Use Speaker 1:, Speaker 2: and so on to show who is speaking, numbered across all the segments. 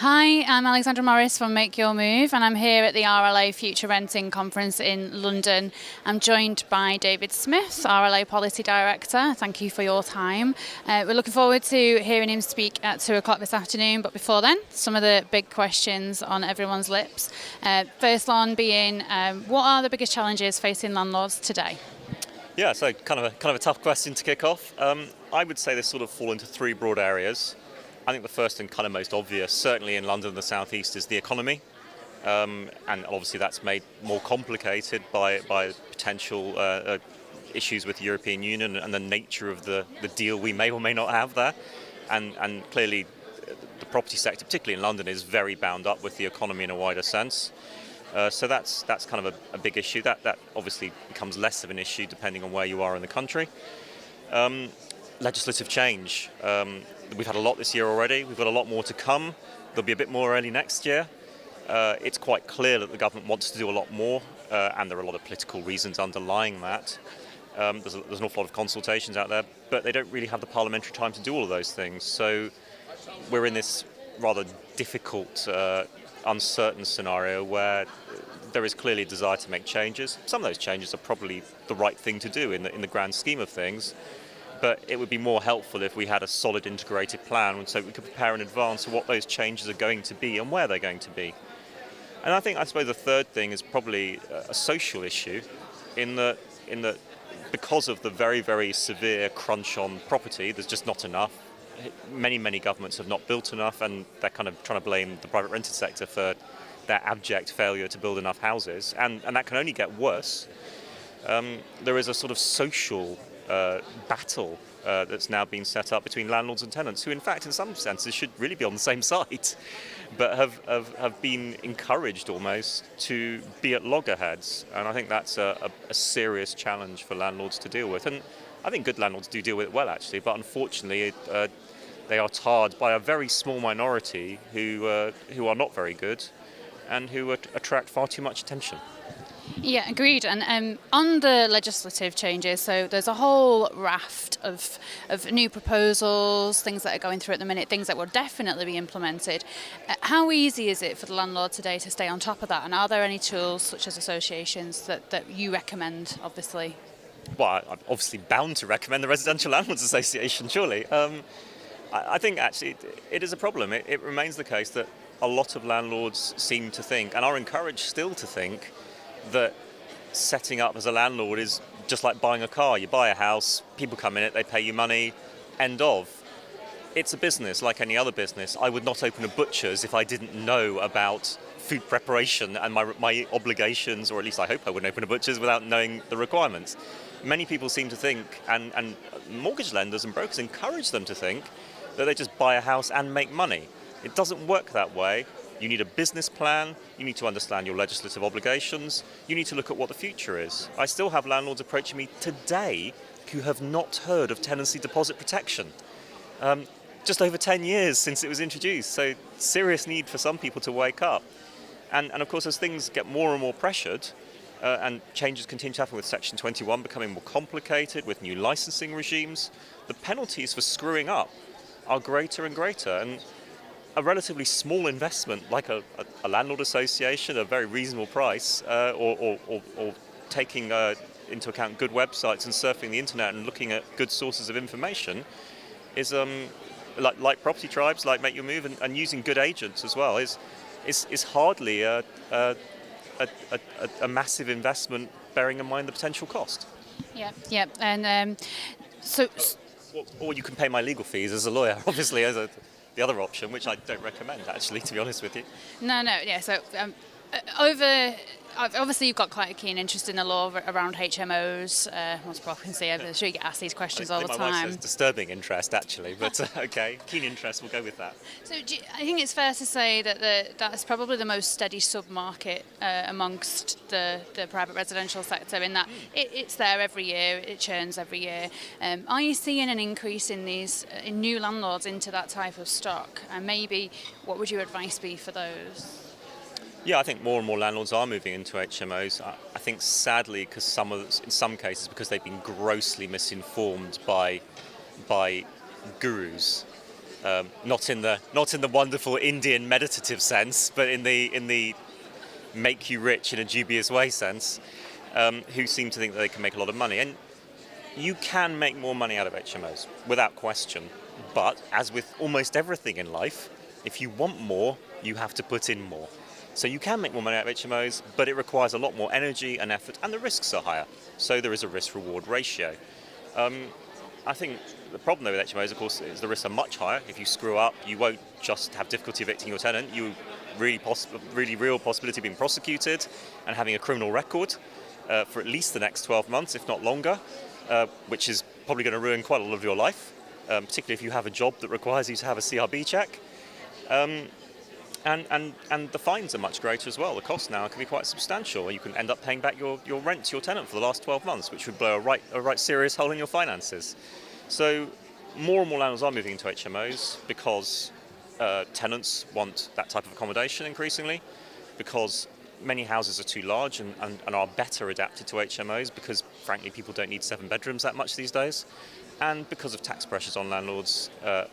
Speaker 1: Hi, I'm Alexandra Morris from MakeUrMove, and I'm here at the RLA Future Renting Conference in London. I'm joined by David Smith, RLA Policy Director. Thank you for your time. We're looking forward to hearing him speak at 2 o'clock this afternoon, but before then, some of the big questions on everyone's lips. First one being, what are the biggest challenges facing landlords today?
Speaker 2: Yeah, so kind of a tough question to kick off. I would say they sort of fall into three broad areas. I think the first and kind of most obvious, certainly in London and the South East, is the economy. And obviously that's made more complicated by potential issues with the European Union and the nature of the deal we may or may not have there. And clearly the property sector, particularly in London, is very bound up with the economy in a wider sense. So that's kind of a big issue. That obviously becomes less of an issue depending on where you are in the country. Legislative change. We've had a lot this year already. We've got a lot more to come. There'll be a bit more early next year. It's quite clear that the government wants to do a lot more, and there are a lot of political reasons underlying that. There's an awful lot of consultations out there, but they don't really have the parliamentary time to do all of those things. So we're in this rather difficult, uncertain scenario where there is clearly a desire to make changes. Some of those changes are probably the right thing to do in the grand scheme of things. But it would be more helpful if we had a solid integrated plan so we could prepare in advance of what those changes are going to be and where they're going to be. And I suppose the third thing is probably a social issue in that because of the very, very severe crunch on property, there's just not enough. Many governments have not built enough, and they're kind of trying to blame the private rented sector for their abject failure to build enough houses. And that can only get worse. There is a sort of social battle that's now been set up between landlords and tenants, who in fact in some senses should really be on the same side, but have been encouraged almost to be at loggerheads. And I think that's a serious challenge for landlords to deal with. And I think good landlords do deal with it well, actually, but unfortunately they are tarred by a very small minority who are not very good and who attract far too much attention.
Speaker 1: Yeah, agreed. And on the legislative changes, so there's a whole raft of new proposals, things that are going through at the minute, things that will definitely be implemented. How easy is it for the landlord today to stay on top of that? And are there any tools, such as associations, that you recommend, obviously?
Speaker 2: Well, I'm obviously bound to recommend the Residential Landlords Association, surely. I think actually it is a problem. It remains the case that a lot of landlords seem to think, and are encouraged still to think, that setting up as a landlord is just like buying a car. You buy a house, people come in it, they pay you money, end of. It's a business like any other business. I would not open a butcher's if I didn't know about food preparation and my obligations, or at least I hope I wouldn't open a butcher's without knowing the requirements. Many people seem to think, and mortgage lenders and brokers encourage them to think, that they just buy a house and make money. It doesn't work that way. You need a business plan, you need to understand your legislative obligations, you need to look at what the future is. I still have landlords approaching me today who have not heard of tenancy deposit protection. Just over 10 years since it was introduced, so serious need for some people to wake up. And of course, as things get more and more pressured, and changes continue to happen with Section 21 becoming more complicated, with new licensing regimes, the penalties for screwing up are greater and greater. And a relatively small investment, like a landlord association, a very reasonable price, or taking into account good websites and surfing the internet and looking at good sources of information, is like property tribes, like MakeUrMove, and using good agents as well, is hardly a massive investment, bearing in mind the potential cost.
Speaker 1: Yeah, and so.
Speaker 2: Or you can pay my legal fees as a lawyer, obviously, as the other option, which I don't recommend, actually, to be honest with you.
Speaker 1: No, yeah. So obviously you've got quite a keen interest in the law around HMOs. Most people can see, I'm sure you get asked these questions all the time.
Speaker 2: My wife says disturbing interest, actually, but okay, keen interest, we'll go with that.
Speaker 1: So I think it's fair to say that that's probably the most steady sub-market amongst the private residential sector, in that it's there every year, it churns every year. Are you seeing an increase in in new landlords into that type of stock? And maybe what would your advice be for those?
Speaker 2: Yeah, I think more and more landlords are moving into HMOs. I think sadly, in some cases, because they've been grossly misinformed by gurus Not in the wonderful Indian meditative sense, but in the make you rich in a dubious way sense, who seem to think that they can make a lot of money. And you can make more money out of HMOs, without question. But as with almost everything in life, if you want more, you have to put in more. So you can make more money out of HMOs, but it requires a lot more energy and effort, and the risks are higher. So there is a risk-reward ratio. I think the problem though with HMOs, of course, is the risks are much higher. If you screw up, you won't just have difficulty evicting your tenant. You really real possibility of being prosecuted and having a criminal record for at least the next 12 months, if not longer, which is probably going to ruin quite a lot of your life, particularly if you have a job that requires you to have a CRB check. And the fines are much greater as well. The cost now can be quite substantial. You can end up paying back your rent to your tenant for the last 12 months, which would blow a right serious hole in your finances. So more and more landlords are moving into HMOs because tenants want that type of accommodation increasingly, because many houses are too large and are better adapted to HMOs because, frankly, people don't need 7 bedrooms that much these days, and because of tax pressures on landlords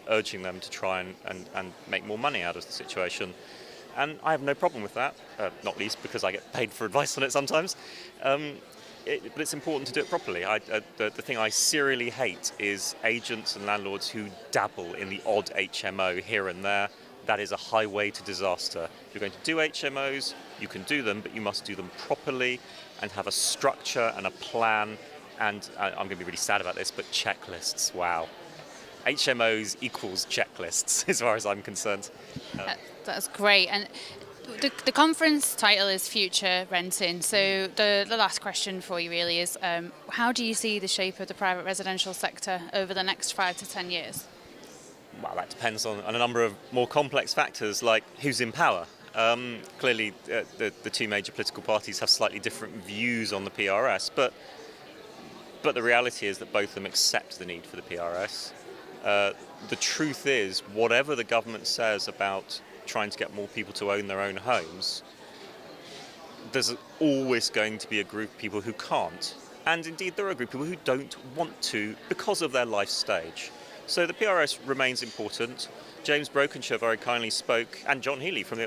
Speaker 2: urging them to try and make more money out of the situation. And I have no problem with that, not least because I get paid for advice on it sometimes. But it's important to do it properly. The thing I serially hate is agents and landlords who dabble in the odd HMO here and there. That is a highway to disaster. If you're going to do HMOs, you can do them, but you must do them properly and have a structure and a plan. And I'm going to be really sad about this, but checklists, wow. HMOs equals checklists, as far as I'm concerned.
Speaker 1: That's great. And the conference title is Future Renting. So the last question for you really is, how do you see the shape of the private residential sector over the next 5 to 10 years?
Speaker 2: Well, that depends on a number of more complex factors, like who's in power. Clearly, the two major political parties have slightly different views on the PRS, but the reality is that both of them accept the need for the PRS. The truth is, whatever the government says about trying to get more people to own their own homes, there's always going to be a group of people who can't. And indeed, there are a group of people who don't want to because of their life stage. So the PRS remains important. James Brokenshire very kindly spoke, and John Healey from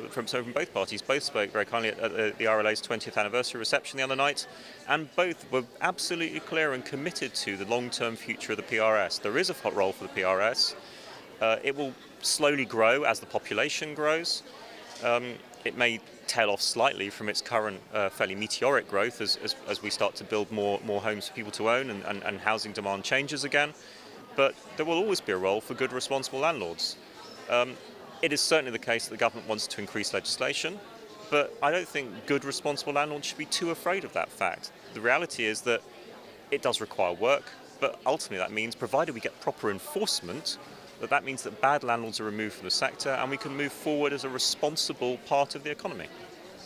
Speaker 2: both parties, both spoke very kindly at the RLA's 20th anniversary reception the other night, and both were absolutely clear and committed to the long-term future of the PRS. There is a role for the PRS. It will slowly grow as the population grows. It may tail off slightly from its current fairly meteoric growth as we start to build more homes for people to own and housing demand changes again. But there will always be a role for good, responsible landlords. It is certainly the case that the government wants to increase legislation, but I don't think good, responsible landlords should be too afraid of that fact. The reality is that it does require work, but ultimately that means, provided we get proper enforcement, that means that bad landlords are removed from the sector and we can move forward as a responsible part of the economy.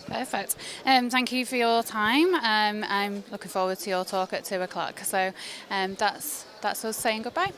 Speaker 1: Perfect. Thank you for your time. I'm looking forward to your talk at 2 o'clock. So that's us saying goodbye.